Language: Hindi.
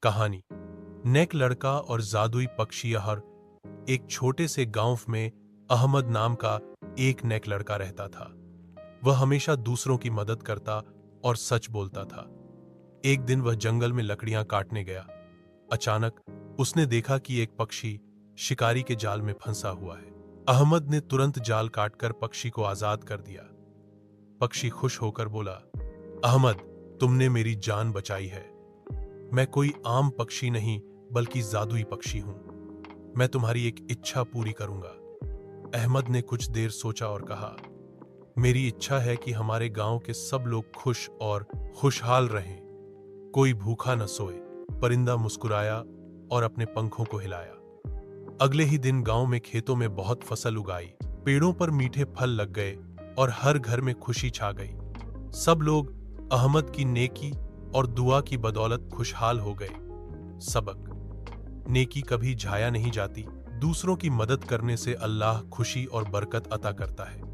कहानी। नेक लड़का और जादुई पक्षी। हर एक छोटे से गांव में अहमद नाम का एक नेक लड़का रहता था। वह हमेशा दूसरों की मदद करता और सच बोलता था। एक दिन वह जंगल में लकड़ियां काटने गया। अचानक उसने देखा कि एक पक्षी शिकारी के जाल में फंसा हुआ है। अहमद ने तुरंत जाल काटकर पक्षी को आजाद कर दिया। पक्षी खुश होकर बोला, अहमद, तुमने मेरी जान बचाई है। मैं कोई आम पक्षी नहीं बल्कि जादुई पक्षी हूं। मैं तुम्हारी एक इच्छा पूरी करूंगा। अहमद ने कुछ देर सोचा और कहा, मेरी इच्छा है कि हमारे गांव के सब लोग खुश और खुशहाल रहें। कोई भूखा न सोए। परिंदा मुस्कुराया और अपने पंखों को हिलाया। अगले ही दिन गांव में खेतों में बहुत फसल उगाई। पेड़ों पर मीठे फल लग गए और हर घर में खुशी छा गई। सब लोग अहमद की नेकी और दुआ की बदौलत खुशहाल हो गए। सबक: नेकी कभी झाया नहीं जाती। दूसरों की मदद करने से अल्लाह खुशी और बरकत अता करता है।